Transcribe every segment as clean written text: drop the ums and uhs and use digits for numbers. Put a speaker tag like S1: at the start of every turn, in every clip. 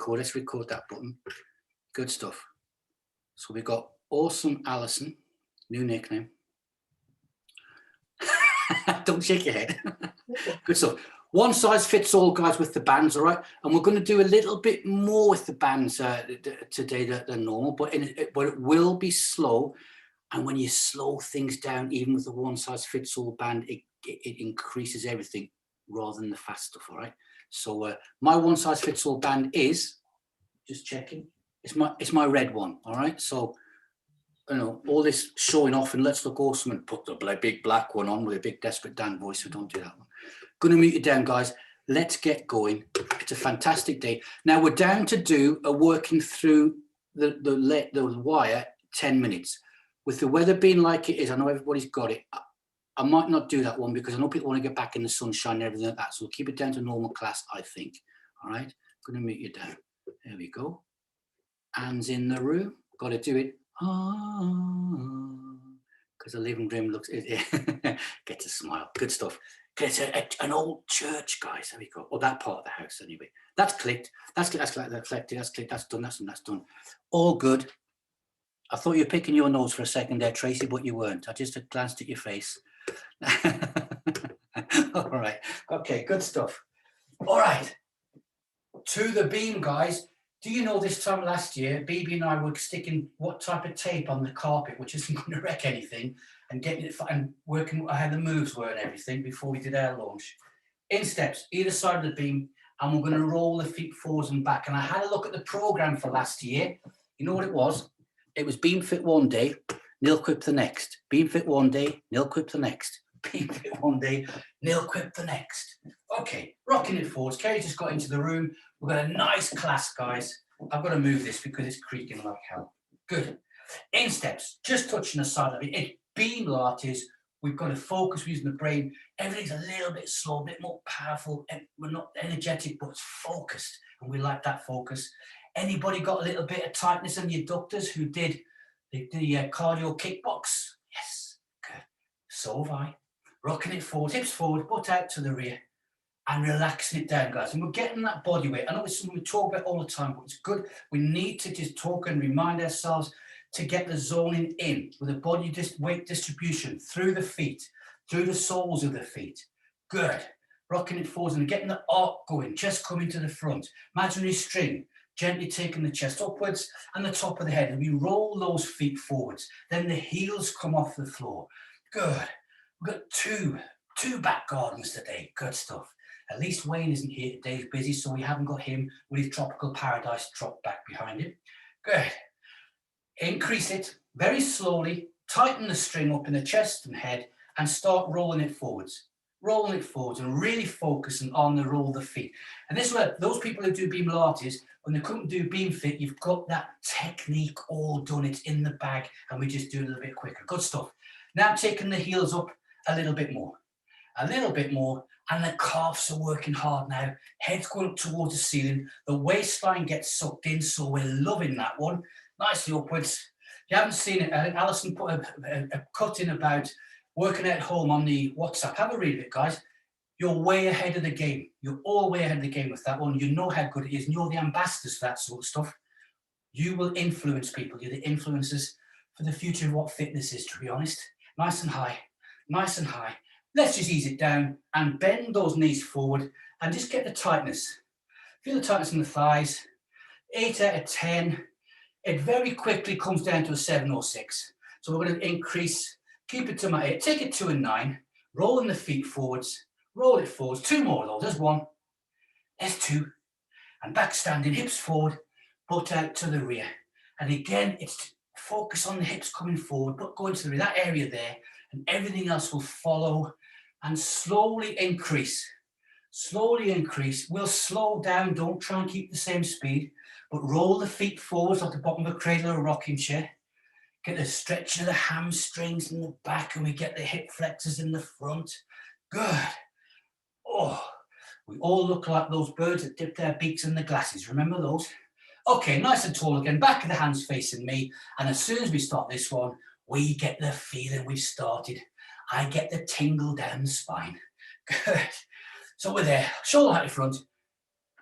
S1: record. Let's record that button. Good stuff. So we got Awesome Alison, new nickname. Don't shake your head. Good stuff. One size fits all, guys, with the bands, all right? And we're going to do a little bit more with the bands today than normal, but it will be slow. And when you slow things down, even with the one size fits all band, it increases everything rather than the fast stuff, all right? So my one size fits all band is, just checking, it's my red one, all right? So, you know, all this showing off and let's look awesome and put the big black one on with a big Desperate Dan voice, so don't do that one. Going to mute you down, guys. Let's get going. It's a fantastic day. Now we're down to do a working through the wire 10 minutes. With the weather being like it is, I know everybody's got it. I might not do that one because I know people want to get back in the sunshine and everything like that. So we'll keep it down to normal class, I think. All right. I'm going to mute you down. There we go. Hands in the room. Got to do it. Because the living room looks, gets a smile. Good stuff. It's an old church, guys. There we go. Or that part of the house, anyway. That's clicked. That's clicked. That's done. That's done. All good. I thought you were picking your nose for a second there, Tracy, but you weren't. I just glanced at your face. All right. Okay, good stuff. All right. To the beam, guys. Do you know this time last year, BB and I were sticking what type of tape on the carpet, which isn't going to wreck anything, and getting it and working how the moves were and everything before we did our launch. In steps, either side of the beam, and we're going to roll the feet forwards and back. And I had a look at the program for last year. You know what it was? It was beam fit one day, nil quip the next. Beam fit one day, nil quip the next. Beam fit one day, nil quip the next. Okay, rocking it forwards. Kerry just got into the room. We've got a nice class, guys. I've got to move this because it's creaking like hell. Good. In steps, just touching the side of it. It's Beamlates. We've got to focus using the brain. Everything's a little bit slow, a bit more powerful. We're not energetic, but it's focused. And we like that focus. Anybody got a little bit of tightness in the adductors who did the cardio kickbox? Yes. Good. So have I. Rocking it forward, hips forward, butt out to the rear. And relaxing it down, guys. And we're getting that body weight. I know it's something we talk about all the time, but it's good. We need to just talk and remind ourselves to get the zoning in with the body weight distribution through the feet, through the soles of the feet. Good. Rocking it forwards and getting the arc going, chest coming to the front. Imaginary string, gently taking the chest upwards and the top of the head. And we roll those feet forwards. Then the heels come off the floor. Good. We've got two back gardens today. Good stuff. At least Wayne isn't here today, he's busy, so we haven't got him with his tropical paradise drop back behind him. Good. Increase it very slowly, tighten the string up in the chest and head, and start rolling it forwards. Rolling it forwards and really focusing on the roll of the feet. And this is where those people who do Beamlates, when they come to do beam fit, you've got that technique all done. It's in the bag, and we just do it a little bit quicker. Good stuff. Now taking the heels up a little bit more. A little bit more. And the calves are working hard now. Head's going up towards the ceiling. The waistline gets sucked in, so we're loving that one. Nicely upwards. If you haven't seen it, I think Alison put a cut in about working at home on the WhatsApp. Have a read of it, guys. You're way ahead of the game. You're all way ahead of the game with that one. You know how good it is, and you're the ambassadors for that sort of stuff. You will influence people. You're the influencers for the future of what fitness is, to be honest. Nice and high. Nice and high. Let's just ease it down and bend those knees forward and just get the tightness. Feel the tightness in the thighs. 8 out of 10. It very quickly comes down to a 7 or 6. So we're going to increase, keep it to my 8, take it to a 9, rolling the feet forwards, roll it forwards. 2 more of those. There's 1. There's 2. And back standing, hips forward, butt out to the rear. And again, it's focus on the hips coming forward, but going to the rear, that area there, and everything else will follow. And slowly increase. Slowly increase. We'll slow down. Don't try and keep the same speed, but roll the feet forwards like the bottom of a cradle or a rocking chair. Get the stretching of the hamstrings in the back, and we get the hip flexors in the front. Good. Oh, we all look like those birds that dip their beaks in the glasses. Remember those? Okay, nice and tall again. Back of the hands facing me. And as soon as we start this one, we get the feeling we've started. I get the tingle down the spine. Good. So we're there. Shoulder height in front.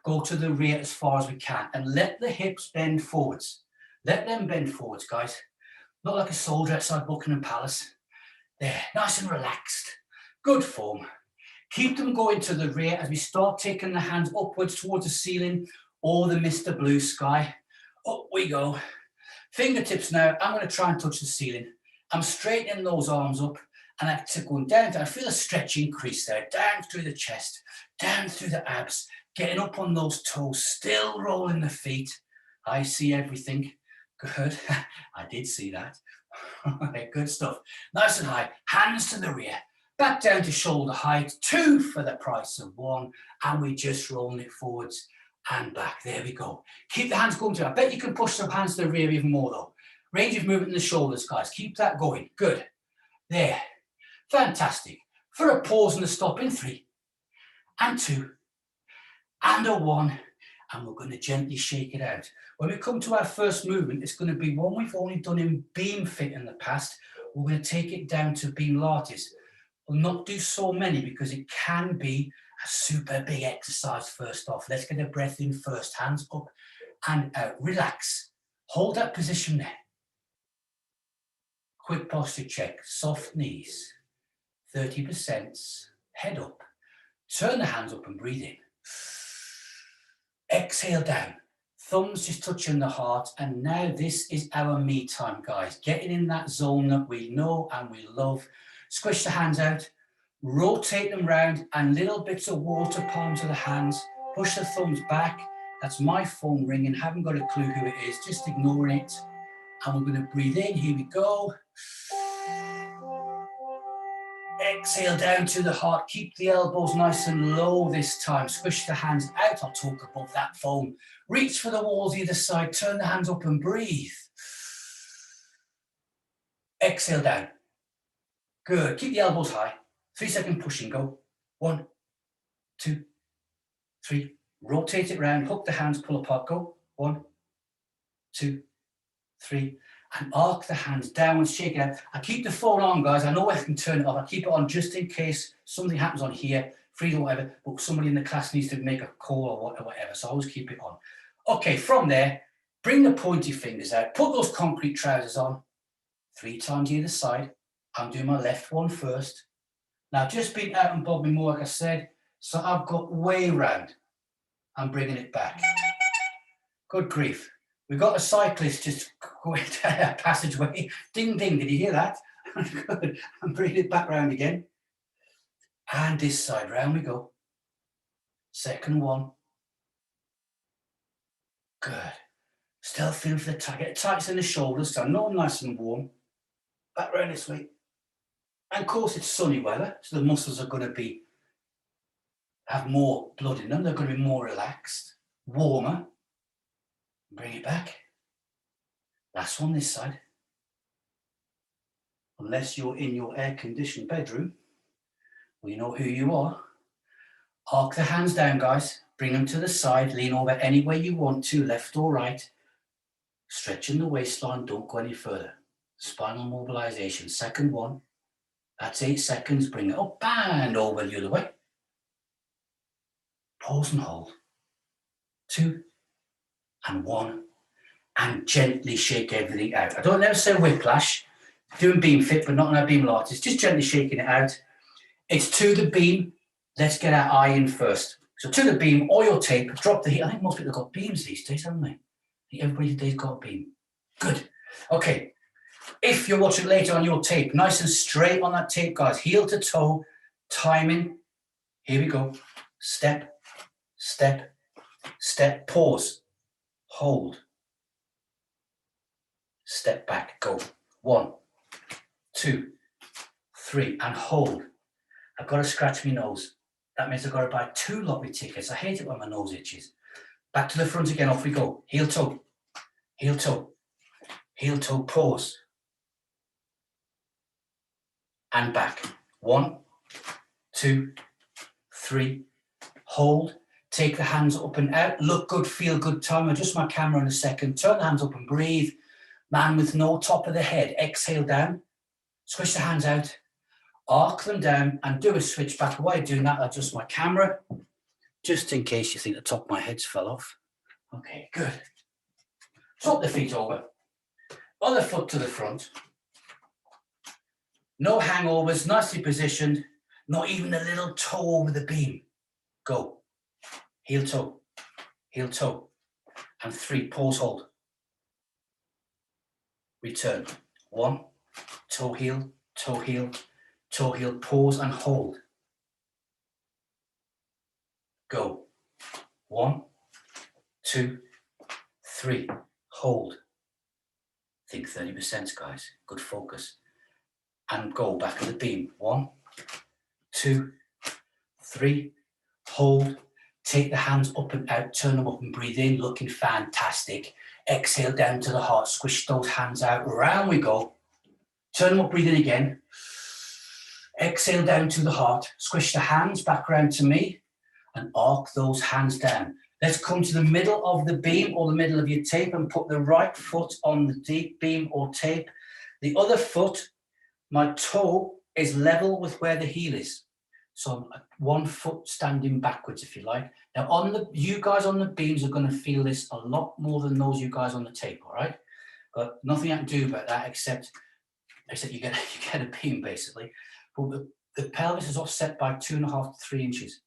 S1: go to the rear as far as we can and let the hips bend forwards. Let them bend forwards, guys. Not like a soldier outside Buckingham Palace. There, nice and relaxed. Good form. Keep them going to the rear as we start taking the hands upwards towards the ceiling or the Mr. Blue Sky. Up we go. Fingertips now, I'm going to try and touch the ceiling. I'm straightening those arms up and I'm going down. I feel a stretch increase there, down through the chest, down through the abs, getting up on those toes, still rolling the feet. I see everything. Good. I did see that. Good stuff. Nice and high. Hands to the rear. Back down to shoulder height. 2 for the price of 1. And we just rolling it forwards and back. There we go. Keep the hands going. I bet you can push the hands to the rear even more though. Range of movement in the shoulders, guys. Keep that going. Good. There. Fantastic. For a pause and a stop in 3 and 2 and a 1. And we're going to gently shake it out. When we come to our first movement, it's going to be one we've only done in beam fit in the past. We're going to take it down to Beamlates. We'll not do so many because it can be a super big exercise first off. Let's get a breath in first. Hands up and out. Relax. Hold that position there. Quick posture check. Soft knees. 30%. Head up. Turn the hands up and breathe in. Exhale down. Thumbs just touching the heart. And now this is our me time, guys. Getting in that zone that we know and we love. Squish the hands out. Rotate them round and little bits of water palms of the hands. Push the thumbs back. That's my phone ringing. Haven't got a clue who it is. Just ignoring it. And we're going to breathe in. Here we go. Exhale down to the heart. Keep the elbows nice and low this time. Squish the hands out. I'll talk above that phone. Reach for the walls either side. Turn the hands up and breathe. Exhale down. Good. Keep the elbows high. 3-second pushing. Go. 1, 2, 3. Rotate it round. Hook the hands. Pull apart. Go. 1, 2, 3. And arc the hands down, shake it out. I keep the phone on, guys. I know I can turn it off. I keep it on just in case something happens on here, freeze or whatever, but somebody in the class needs to make a call or whatever. So I always keep it on. Okay, from there, bring the pointy fingers out. Put those concrete trousers on. 3 times either side. I'm doing my left one first. Now, just beat out and bobbing more, like I said. So I've got way round. I'm bringing it back. Good grief. We've got a cyclist just going down a passageway. Ding, ding. Did you hear that? Good. And bring it back round again. And this side, round we go. Second one. Good. Still feeling for the tight. Get tights in the shoulders, so I know I'm nice and warm. Back round this way. And of course, it's sunny weather, so the muscles are going to have more blood in them. They're going to be more relaxed, warmer. Bring it back. Last one this side. Unless you're in your air-conditioned bedroom, we know who you are. Arc the hands down, guys. Bring them to the side. Lean over any way you want to, left or right. Stretching the waistline. Don't go any further. Spinal mobilization. Second one. That's 8 seconds. Bring it up and over the other way. Pause and hold. 2 and 1. And gently shake everything out. I don't ever say whiplash. Doing beam fit, but not on our Beamlates. Just gently shaking it out. It's to the beam. Let's get our eye in first. So to the beam, oil tape, drop the heat. I think most people have got beams these days, haven't they? I think everybody today's got a beam. Good. Okay. If you're watching later on your tape, nice and straight on that tape, guys. Heel to toe, timing. Here we go. Step, step, step, pause, hold. Step back, go. 1, 2, 3, and hold. I've got to scratch my nose. That means I've got to buy 2 lottery tickets. I hate it when my nose itches. Back to the front again, off we go. Heel toe, heel toe, heel toe, pause. And back. 1, 2, 3, hold. Take the hands up and out. Look good, feel good. Time. Adjust my camera in a second. Turn the hands up and breathe. Man with no top of the head. Exhale down. Squish the hands out. Arc them down and do a switch back. While you're doing that, I'll adjust my camera. just in case you think the top of my head's fell off. Okay, good. Swap the feet over. Other foot to the front. No hangovers, nicely positioned. Not even a little toe over the beam. Go. Heel toe. Heel toe. And 3, pause, hold. Return. 1, toe heel, toe heel, toe heel, pause and hold. Go. 1, 2, 3, hold. Think 30%, guys. Good focus. And go back to the beam. 1, 2, 3, hold. Take the hands up and out, turn them up and breathe in, looking fantastic. Exhale down to the heart, squish those hands out, round we go. Turn them up, breathe in again. Exhale down to the heart, squish the hands back around to me and arc those hands down. Let's come to the middle of the beam or the middle of your tape and put the right foot on the deep beam or tape. The other foot, my toe is level with where the heel is. So 1 foot standing backwards, if you like. Now, you guys on the beams are going to feel this a lot more than those you guys on the tape, all right? But nothing I can do about that except you get a beam, basically. But the pelvis is offset by 2.5 to 3 inches.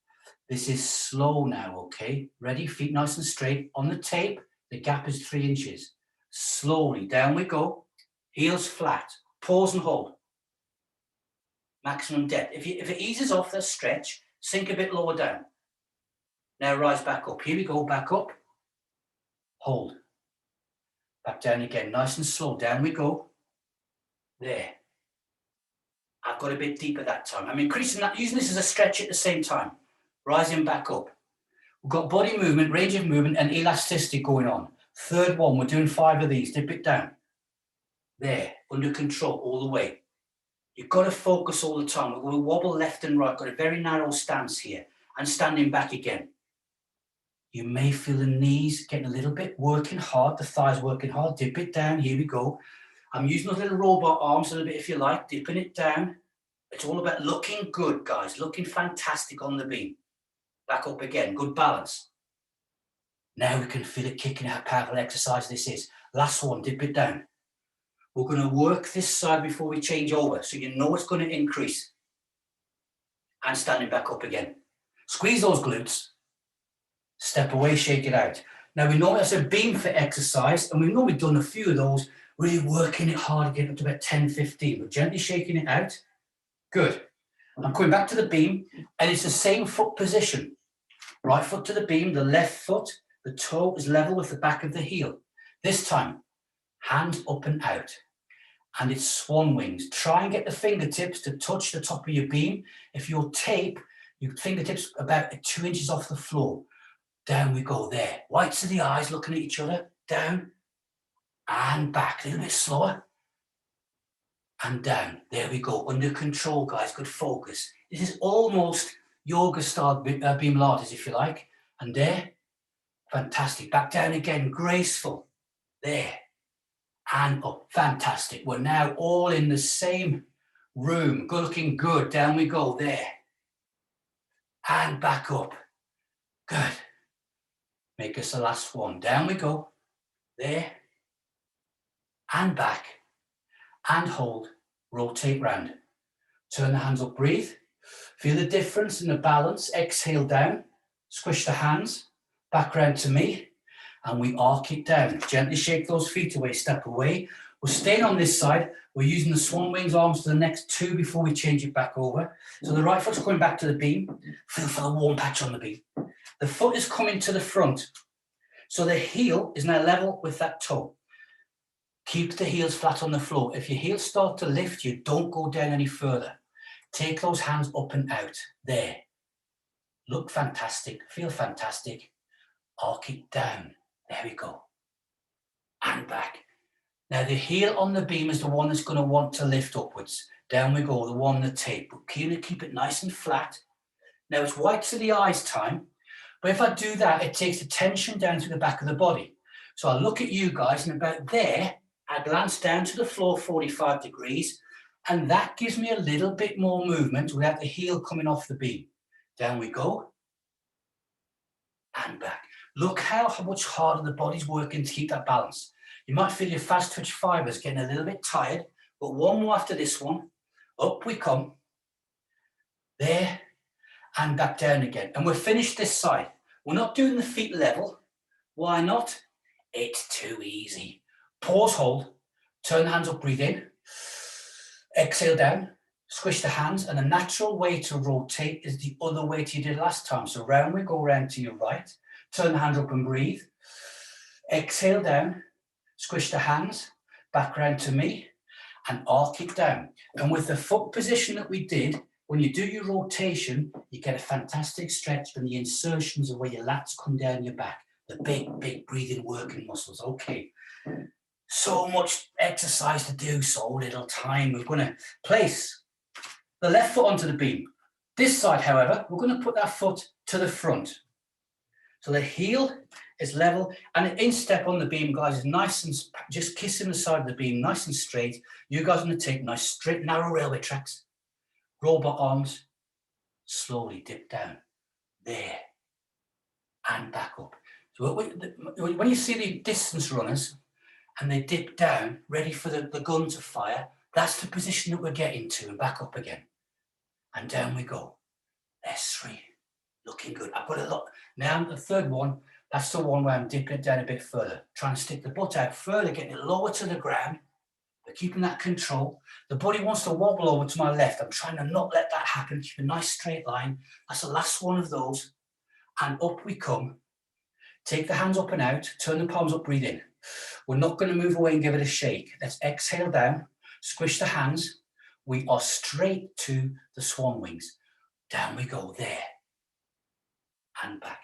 S1: This is slow now, okay? Ready? Feet nice and straight. On the tape, the gap is 3 inches. Slowly, down we go. Heels flat. Pause and hold. Maximum depth. If it eases off, the stretch, sink a bit lower down. Now rise back up. Here we go, back up. Hold. Back down again, nice and slow. Down we go. There. I've got a bit deeper that time. I'm increasing that, using this as a stretch at the same time. Rising back up. We've got body movement, range of movement, and elasticity going on. Third one, we're doing 5 of these. Dip it down. There, under control all the way. You've got to focus all the time. We're going to wobble left and right. Got a very narrow stance here. And standing back again. You may feel the knees getting a little bit, working hard, the thighs working hard. Dip it down. Here we go. I'm using those little robot arms a little bit if you like, dipping it down. It's all about looking good, guys. Looking fantastic on the beam. Back up again. Good balance. Now we can feel it kicking, how powerful exercise this is. Last one, dip it down. We're going to work this side before we change over, so you know it's going to increase. And standing back up again. Squeeze those glutes. Step away, shake it out. Now we know that's a beam for exercise, and we know we've done a few of those, really working it hard, getting up to about 10, 15, but gently shaking it out. Good. I'm coming back to the beam, and it's the same foot position. Right foot to the beam, the left foot, the toe is level with the back of the heel. This time, hands up and out. And it's swan wings. Try and get the fingertips to touch the top of your beam. If you're tape, your fingertips about 2 inches off the floor. Down we go there. Whites of the eyes looking at each other. Down and back. A little bit slower. And down. There we go. Under control, guys. Good focus. This is almost yoga style Beamlates, if you like. And there. Fantastic. Back down again. Graceful. There. And up. Fantastic. We're now all in the same room. Good looking good. Down we go. There. And back up. Good. Make us the last one. Down we go. There. And back. And hold. Rotate round. Turn the hands up. Breathe. Feel the difference in the balance. Exhale down. Squish the hands. Back round to me. And we arc it down. Gently shake those feet away, step away. We're staying on this side. We're using the swan wings arms for the next 2 before we change it back over. So the right foot's going back to the beam. Feel for the warm patch on the beam. The foot is coming to the front. So the heel is now level with that toe. Keep the heels flat on the floor. If your heels start to lift, you don't go down any further. Take those hands up and out. There. Look fantastic. Feel fantastic. Arc it down. There we go. And back. Now the heel on the beam is the one that's going to want to lift upwards. Down we go, the one on the tape. But keep it nice and flat. Now it's whites of the eyes time. But if I do that, it takes the tension down to the back of the body. So I look at you guys, and about there, I glance down to the floor 45 degrees. And that gives me a little bit more movement without the heel coming off the beam. Down we go. and back. Look how much harder the body's working to keep that balance. You might feel your fast twitch fibers getting a little bit tired, but one more after this one. Up we come. There, and back down again. And we're finished this side. We're not doing the feet level. Why not? It's too easy. Pause, hold, turn the hands up, breathe in. Exhale down, squish the hands, and the natural way to rotate is the other way you did last time. So round we go, round to your right, turn the hands up and breathe. Exhale down, squish the hands, back round to me, and arc it down. And with the foot position that we did, when you do your rotation, you get a fantastic stretch from the insertions of where your lats come down your back, the big breathing working muscles. Okay, so much exercise to do, so little time. We're going to place the left foot onto the beam. This side, however, we're going to put that foot to the front. So the heel is level, and an instep on the beam, guys, is nice and just kissing the side of the beam, nice and straight. You guys are going to take nice, straight, narrow railway tracks. Robot arms, slowly dip down, there, and back up. So when you see the distance runners and they dip down, ready for the gun to fire, that's the position that we're getting to, and back up again. And down we go. There's 3, looking good. I've got a lot. Now the third one, that's the one where I'm dipping it down a bit further, trying to stick the butt out further, getting it lower to the ground, but keeping that control. The body wants to wobble over to my left. I'm trying to not let that happen. Keep a nice straight line. That's the last one of those. And up we come. Take the hands up and out. Turn the palms up, breathe in. We're not going to move away and give it a shake. Let's exhale down. Squish the hands. We are straight to the swan wings. Down we go, there. And back.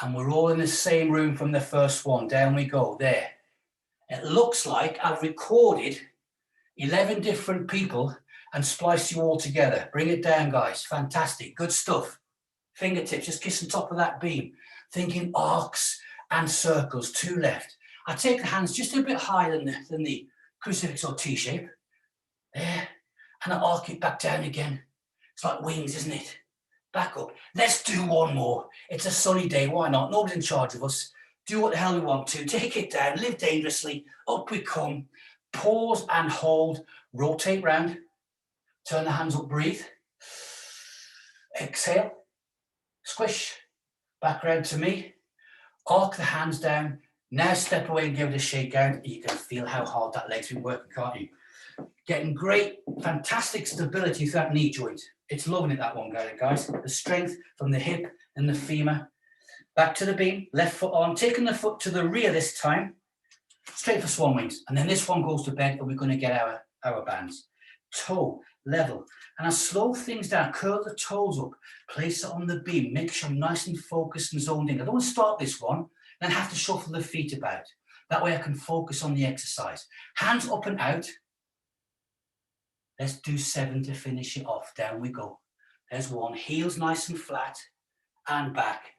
S1: And we're all in the same room from the first one. Down we go, there. It looks like I've recorded 11 different people and spliced you all together. Bring it down, guys. Fantastic. Good stuff. Fingertips, just kissing top of that beam. Thinking arcs and circles, 2 left. I take the hands just a bit higher than the crucifix or T-shape. There. And I arc it back down again. It's like wings, isn't it? Back up. Let's do one more. It's a sunny day. Why not? Nobody's in charge of us. Do what the hell we want to. Take it down. Live dangerously. Up we come. Pause and hold. Rotate round. Turn the hands up. Breathe. Exhale. Squish. Back round to me. Arc the hands down. Now step away and give it a shake down. You can feel how hard that leg's been working, can't you? Getting great, fantastic stability through that knee joint. It's loving it, that one, guys. The strength from the hip and the femur. Back to the beam, left foot on, taking the foot to the rear this time, straight for swan wings. And then this one goes to bed and we're going to get our bands. Toe, level. And I slow things down, curl the toes up, place it on the beam, make sure I'm nice and focused and zoned in. I don't want to start this one, then have to shuffle the feet about. That way I can focus on the exercise. Hands up and out. Let's do 7 to finish it off. Down we go. There's 1. Heels nice and flat and back.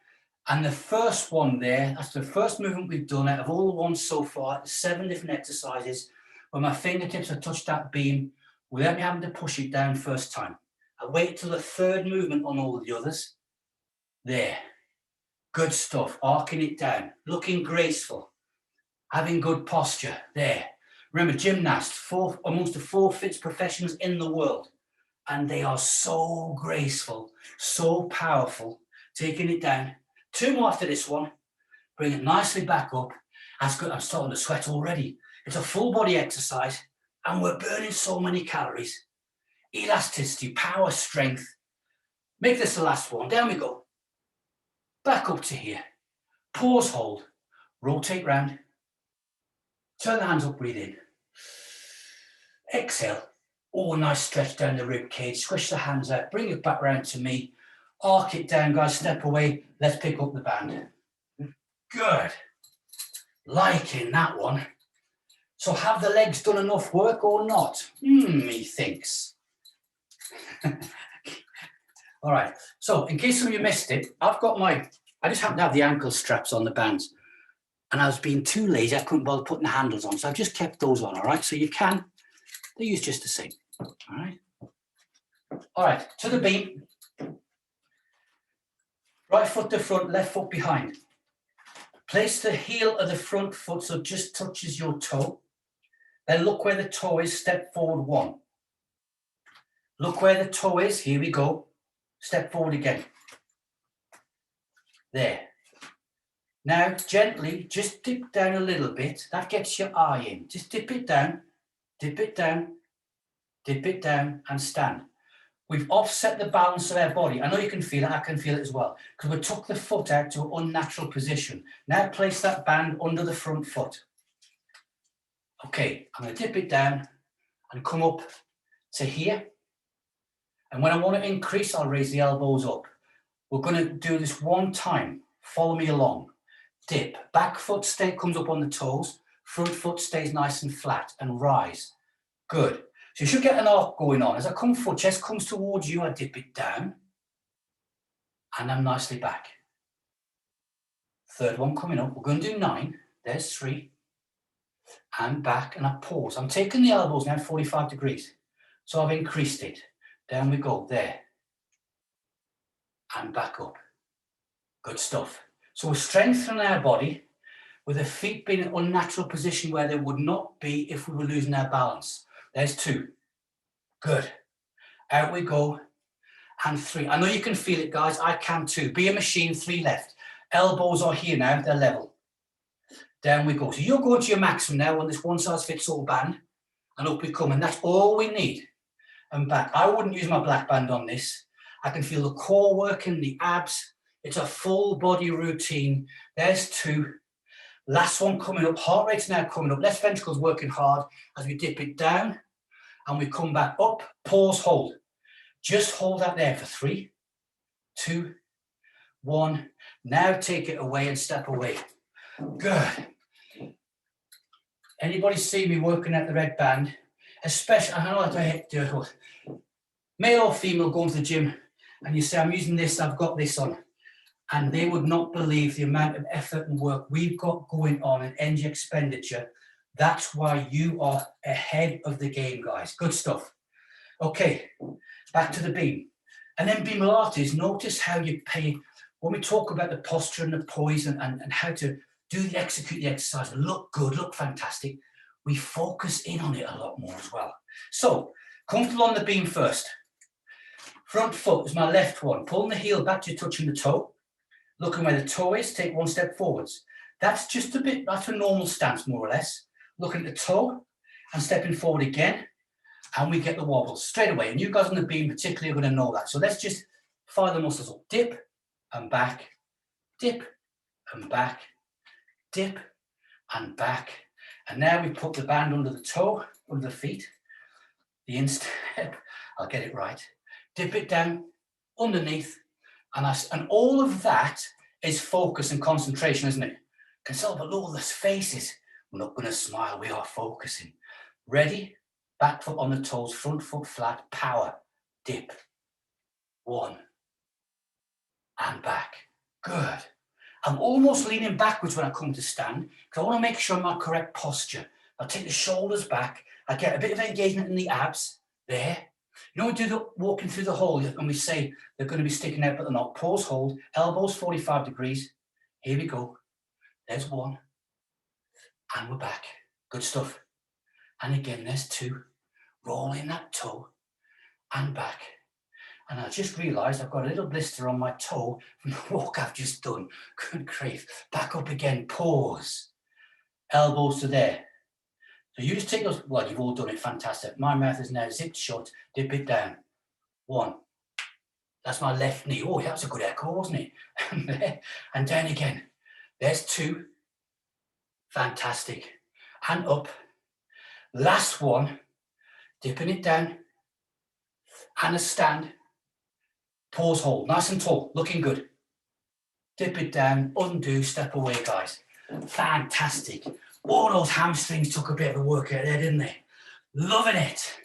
S1: And the first one there, that's the first movement we've done out of all the ones so far, 7 different exercises, where my fingertips have touched that beam without me having to push it down first time. I wait till the 3rd movement on all of the others. There. Good stuff. Arcing it down. Looking graceful. Having good posture. There. Remember, gymnasts, amongst the 4 fitness professions in the world. And they are so graceful, so powerful. Taking it down. 2 more after this one. Bring it nicely back up. That's good. I'm starting to sweat already. It's a full body exercise and we're burning so many calories. Elasticity, power, strength. Make this the last one. Down we go. Back up to here. Pause, hold. Rotate round. Turn the hands up, breathe in. Exhale. Oh, nice stretch down the rib cage. Squish the hands out. Bring it back round to me. Arc it down, guys. Step away. Let's pick up the band. Good. Liking that one. So have the legs done enough work or not? He thinks. All right. So in case some of you missed it, I just happen to have the ankle straps on the bands. And I was being too lazy. I couldn't bother putting the handles on. So I've just kept those on, all right? So you can, they're used just the same, all right? All right, to the beam. Right foot to front, left foot behind. Place the heel of the front foot so it just touches your toe. Then look where the toe is, step forward 1. Look where the toe is, here we go. Step forward again. There. Now, gently, just dip down a little bit. That gets your eye in. Just dip it down, dip it down, dip it down, and stand. We've offset the balance of our body. I know you can feel it, I can feel it as well, because we took the foot out to an unnatural position. Now place that band under the front foot. Okay, I'm going to dip it down and come up to here. And when I want to increase, I'll raise the elbows up. We're going to do this one time. Follow me along. Dip. Back foot comes up on the toes. Front foot stays nice and flat and rise. Good. So you should get an arc going on. As I come forward, chest comes towards you, I dip it down. And I'm nicely back. Third one coming up. We're going to do 9. There's 3. And back, and I pause. I'm taking the elbows now 45 degrees. So I've increased it. Down we go. There. And back up. Good stuff. So we're strengthening our body with the feet being in an unnatural position where they would not be if we were losing our balance. There's 2. Good. Out we go. And 3. I know you can feel it, guys. I can too. Be a machine. 3 left. Elbows are here now. They're level. Down we go. So you're going to your maximum now on this one-size-fits-all band. And up we come. And that's all we need. And back. I wouldn't use my black band on this. I can feel the core working, the abs. It's a full body routine. There's 2. Last one coming up. Heart rate's now coming up. Left ventricle's working hard as we dip it down and we come back up. Pause, hold. Just hold that there for 3, 2, 1. Now take it away and step away. Good. Anybody see me working at the red band? Especially, I know I do it. Male or female going to the gym and you say, I'm using this, I've got this on. And they would not believe the amount of effort and work we've got going on and energy expenditure. That's why you are ahead of the game, guys. Good stuff. Okay, back to the beam. And then Beamlates, notice how you pay, when we talk about the posture and the poise and how to execute the exercise, look good, look fantastic, we focus in on it a lot more as well. So, comfortable on the beam first. Front foot is my left one. Pulling the heel back to touching the toe. Looking where the toe is, take 1 step forwards. That's just a bit, that's a normal stance, more or less. Looking at the toe and stepping forward again. And we get the wobbles straight away. And you guys on the beam particularly are going to know that. So let's just fire the muscles up. Dip and back, dip and back, dip and back. And now we put the band under the toe, under the feet. The instep, I'll get it right. Dip it down, underneath. And all of that is focus and concentration, isn't it? Can tell below the faces. We're not going to smile, we are focusing. Ready? Back foot on the toes, front foot flat, power, dip. 1. And back. Good. I'm almost leaning backwards when I come to stand, because I want to make sure I'm in my correct posture. I take the shoulders back, I get a bit of engagement in the abs, there. You know, we do the walking through the hole and we say they're going to be sticking out, but they're not. Pause, hold, elbows 45 degrees. Here we go. There's 1. And we're back. Good stuff. And again, there's 2. Rolling that toe and back. And I just realised I've got a little blister on my toe from the walk I've just done. Good grief. Back up again. Pause. Elbows to there. So you just take those, well, you've all done it, fantastic. My mouth is now zipped shut, dip it down. 1. That's my left knee. Oh, that was a good echo, wasn't it? And down again. There's 2. Fantastic. And up. Last one, dipping it down. And a stand. Pause, hold, nice and tall, looking good. Dip it down, undo, step away, guys. Fantastic. All those hamstrings took a bit of a workout there, didn't they? Loving it.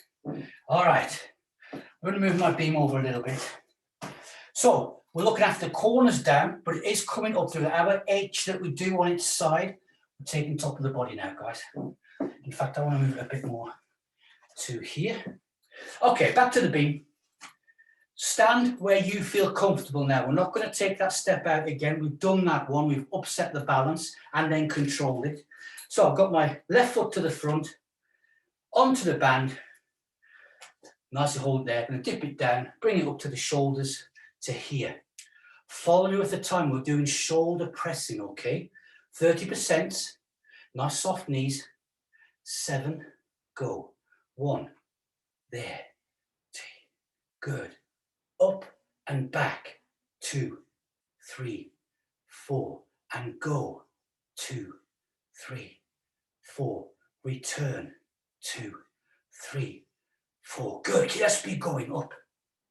S1: All right. I'm going to move my beam over a little bit. So we're looking after the corners down, but it is coming up through our H that we do on its side. We're taking top of the body now, guys. In fact, I want to move it a bit more to here. Okay, back to the beam. Stand where you feel comfortable now. We're not going to take that step out again. We've done that one. We've upset the balance and then controlled it. So I've got my left foot to the front, onto the band. Nicely hold it there. I'm going to dip it down, bring it up to the shoulders to here. Follow me with the time. We're doing shoulder pressing, okay? 30%. Nice soft knees. 7, go. 1, there. 2, good. Up and back. 2, 3, 4, and go. 2, 3, 4. Return. 2, 3, 4. Good. Keep that speed going. Up.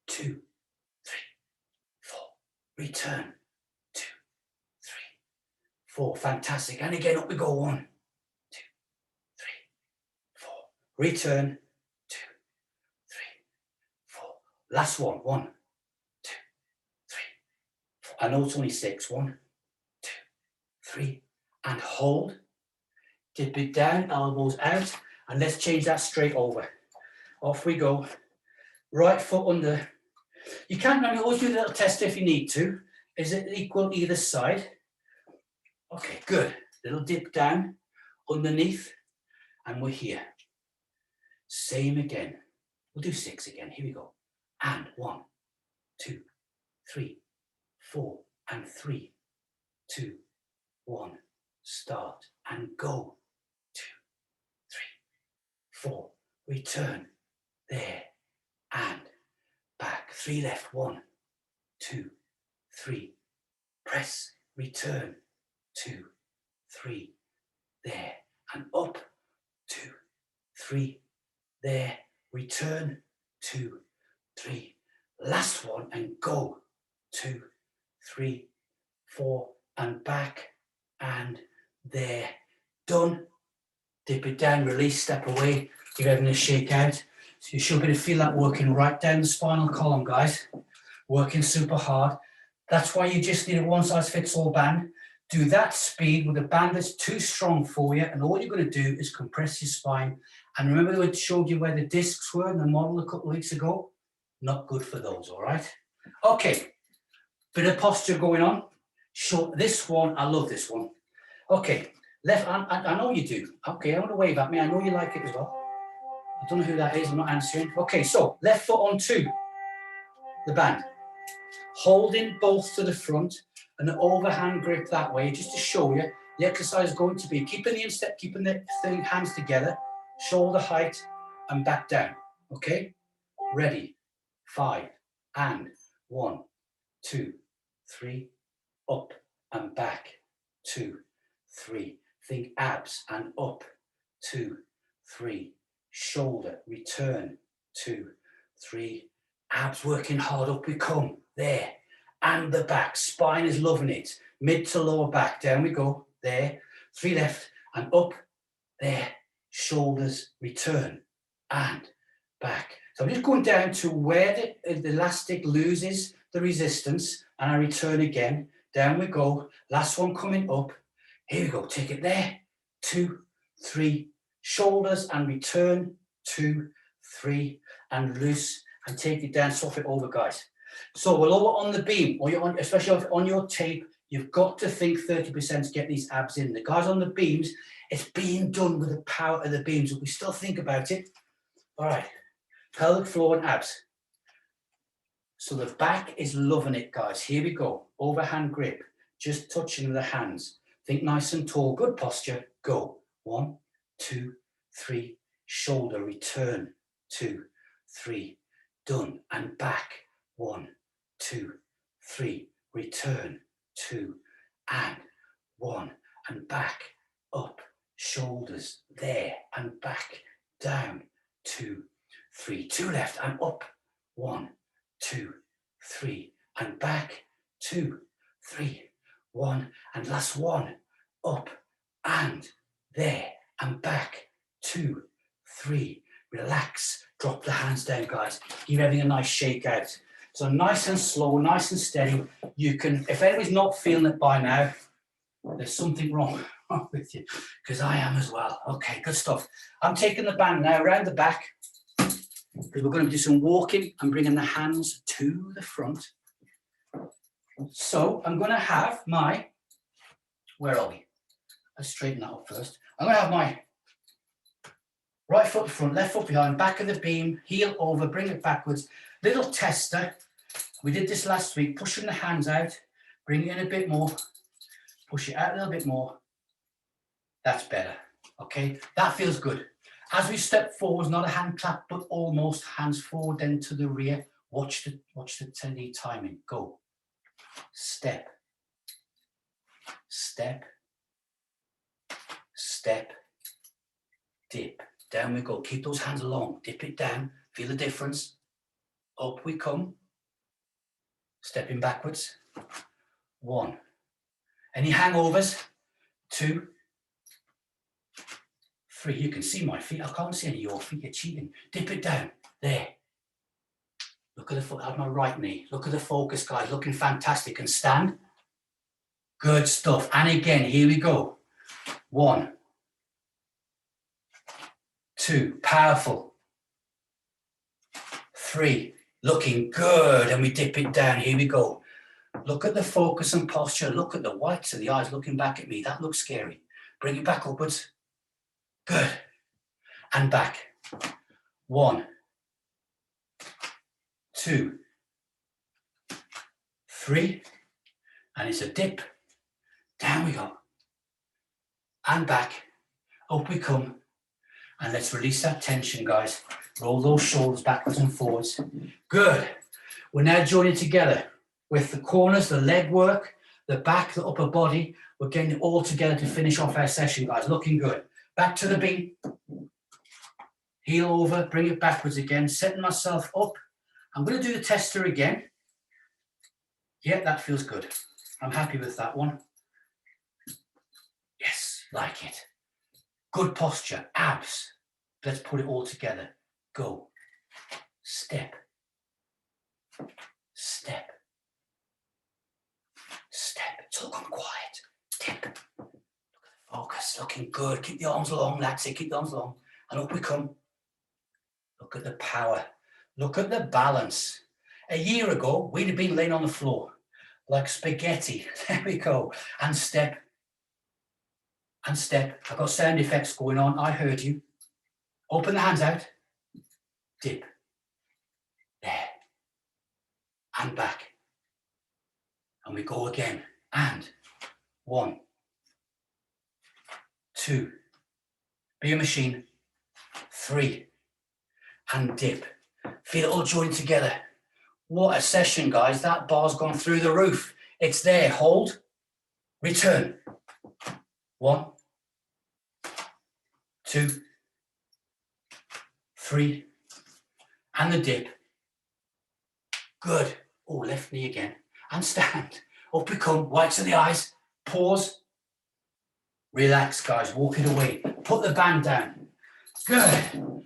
S1: 2, 3, 4. Return. 2, 3, 4. Fantastic. And again, up we go. 1, 2, 3, 4. Return. 2, 3, 4. Last one. 1, 2, 3, 4. I know it's only 6. 1, 2, 3. And hold. Dip it down, elbows out. And let's change that straight over. Off we go. Right foot under. You can always do the little test if you need to. Is it equal either side? Okay, good. Little dip down, underneath, and we're here. Same again. We'll do 6 again. Here we go. And 1, 2, 3, 4, and 3, 2, 1. Start and go. 2, 3, 4. Return. There. And back. 3 left. 1, 2, 3. Press. Return. 2, 3. There. And up. 2, 3. There. Return. 2, 3. Last one and go. 2, 3, 4. And back. And there. Done. Dip it down. Release. Step away. Give everything a shake out. So you should be able to feel that working right down the spinal column, guys. Working super hard. That's why you just need a one-size-fits-all band. Do that speed with a band that's too strong for you, and all you're going to do is compress your spine. And remember I showed you where the discs were in the model a couple of weeks ago? Not good for those, all right? Okay, bit of posture going on. Short, this one, I love this one. Okay, left, I know you do. Okay, I want to wave at me. I know you like it as well. I don't know who that is, I'm not answering. Okay, so left foot onto the band. Holding both to the front and an overhand grip that way, just to show you the exercise is going to be keeping the instep, keeping the hands together, shoulder height, and back down. Okay? Ready. 5, and 1, 2, 3, up and back. 2, 3. Think abs and up. 2, 3. Shoulder, return. 2, 3. Abs working hard, up we come. There. And the back. Spine is loving it. Mid to lower back. Down we go. There. 3 left and up. There. Shoulders, return. And back. So I'm just going down to where the elastic loses the resistance, and I return again. Down we go. Last one coming up. Here we go. Take it there. 2, 3. Shoulders and return. 2, 3. And loose. And take it down, swap it over, guys. So we're lower on the beam, or you're on, especially on your tape, you've got to think 30% to get these abs in. The guys on the beams, it's being done with the power of the beams, but we still think about it. All right, pelvic floor and abs. So the back is loving it, guys. Here we go. Overhand grip, just touching the hands. Think nice and tall, good posture. Go. 1, 2, 3. Shoulder, return. 2, 3. Done. And back. 1, 2, 3. Return. 2. And 1. And back. Up. Shoulders. There. And back. Down. 2, 3. 2 left. And up. 1, 2, 3. And back. 2, 3. 1. And last one. Up. And there. And back. 2, 3. Relax. Drop the hands down, guys. Give everything a nice shake out. So nice and slow, nice and steady. You can, if anybody's not feeling it by now, there's something wrong with you, because I am as well. Okay, good stuff. I'm taking the band now around the back. because we're going to do some walking and bringing the hands to the front. So I'm going to have my, where are we? Let's straighten that up first. I'm going to have my right foot front, left foot behind, back of the beam, heel over, bring it backwards. Little tester. We did this last week, pushing the hands out, bring it in a bit more, push it out a little bit more. That's better, okay? That feels good. As we step forward, not a hand clap, but almost hands forward, then to the rear. Watch the technique timing. Go. Step. Step. Step. Dip. Down we go. Keep those hands long. Dip it down. Feel the difference. Up we come. Stepping backwards. 1. Any hangovers? 2. 3. You can see my feet. I can't see any of your feet. You're cheating. Dip it down. There. Look at the foot. I have my right knee. Look at the focus, guys. Looking fantastic. And stand. Good stuff. And again, here we go. 1. 2. Powerful. 3. Looking good. And we dip it down. Here we go. Look at the focus and posture. Look at the whites of the eyes looking back at me. That looks scary. Bring it back upwards. Good. And back. 1. 2. 3. And it's a dip. Down we go. And back. Up we come. And let's release that tension, guys. Roll those shoulders backwards and forwards. Good. We're now joining together with the corners, the leg work, the back, the upper body. We're getting it all together to finish off our session, guys. Looking good. Back to the beam. Heel over, bring it backwards again. Setting myself up. I'm going to do the tester again. Yeah, that feels good. I'm happy with that one. Yes, like it. Good posture, abs. Let's put it all together. Go. Step. Step. Step. It's all gone quiet. Dip. Look at the focus. Looking good. Keep the arms long. That's it. Keep the arms long. And up we come. Look at the power. Look at the balance. A year ago, we'd have been laying on the floor like spaghetti. There we go. And step. And step. I've got sound effects going on. I heard you. Open the hands out. Dip. There. And back. And we go again. And 1. 2. Be a machine. 3. And dip. Feel it all joined together. What a session, guys. That bar's gone through the roof. It's there. Hold. Return. 1. 2. 3. And the dip. Good. Oh, left knee again. And stand. Up we come. Whites of the eyes. Pause. Relax, guys. Walk it away. Put the band down. Good.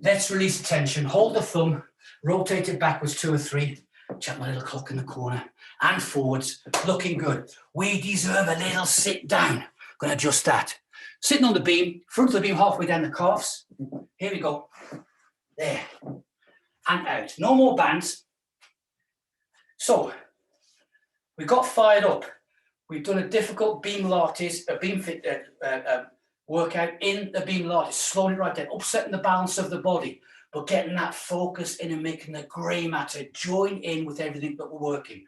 S1: Let's release the tension. Hold the thumb. Rotate it backwards 2 or 3. Check my little clock in the corner. And forwards. Looking good. We deserve a little sit down. Going to adjust that. Sitting on the beam. Front of the beam halfway down the calves. Here we go. There. And out. No more bands. So, we got fired up. We've done a difficult Beamlates, a beam fit workout in the Beamlates, slowing it right down, upsetting the balance of the body, but getting that focus in and making the grey matter join in with everything that we're working.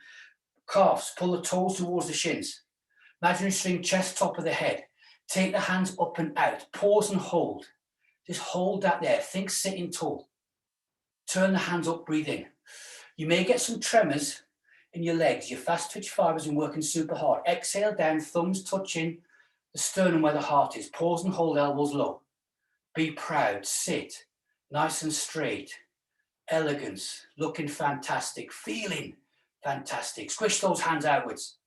S1: Calves, pull the toes towards the shins. Imaginary string, chest, top of the head. Take the hands up and out. Pause and hold. Just hold that there. Think sitting tall. Turn the hands up, breathe in. You may get some tremors in your legs. Your fast twitch fibers are working super hard. Exhale down, thumbs touching the sternum where the heart is. Pause and hold, elbows low. Be proud, sit, nice and straight. Elegance, looking fantastic, feeling fantastic. Squish those hands outwards.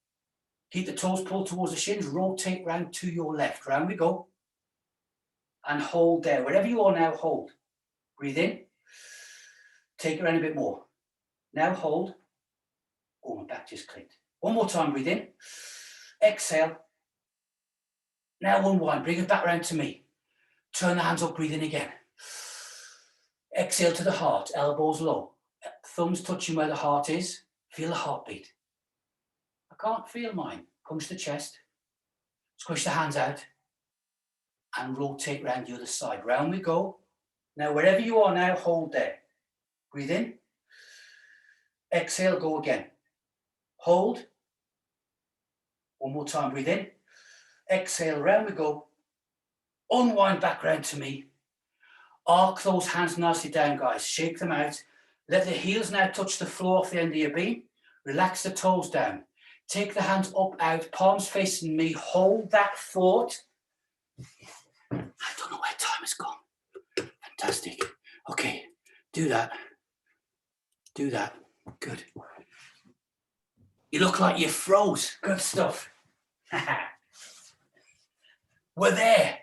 S1: Keep the toes pulled towards the shins. Rotate round to your left. Round we go. And hold there. Wherever you are now, hold. Breathe in. Take it around a bit more. Now hold. Oh, my back just clicked. One more time, breathe in. Exhale. Now unwind, bring it back round to me. Turn the hands up, breathe in again. Exhale to the heart, elbows low. Thumbs touching where the heart is. Feel the heartbeat. I can't feel mine. Comes to the chest. Squish the hands out. And rotate round the other side. Round we go. Now, wherever you are now, hold there. Breathe in. Exhale, go again. Hold. One more time, breathe in. Exhale, round we go. Unwind back round to me. Arc those hands nicely down, guys. Shake them out. Let the heels now touch the floor off the end of your beam. Relax the toes down. Take the hands up, out, palms facing me. Hold that thought. I don't know where time has gone. Fantastic. Okay, do that. Do that. Good. You look like you froze. Good stuff. We're there.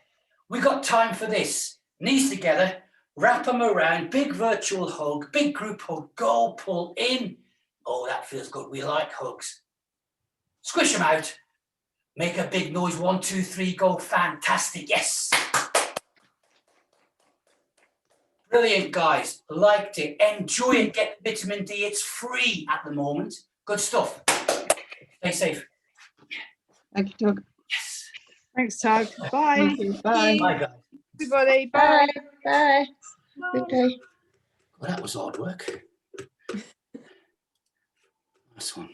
S1: We got time for this. Knees together. Wrap them around. Big virtual hug. Big group hug. Go, pull in. Oh, that feels good. We like hugs. Squish them out. Make a big noise. 1, 2, 3, go. Fantastic. Yes. Brilliant, guys. Liked it. Enjoy it. Get vitamin D. It's free at the moment. Good stuff. Stay safe.
S2: Thank you, Doug.
S1: Yes.
S3: Thanks, Tug. Bye.
S2: Thank you. Bye.
S1: Bye, guys.
S3: Everybody. Bye.
S2: Bye. Good day.
S1: Well, that was hard work. Nice one.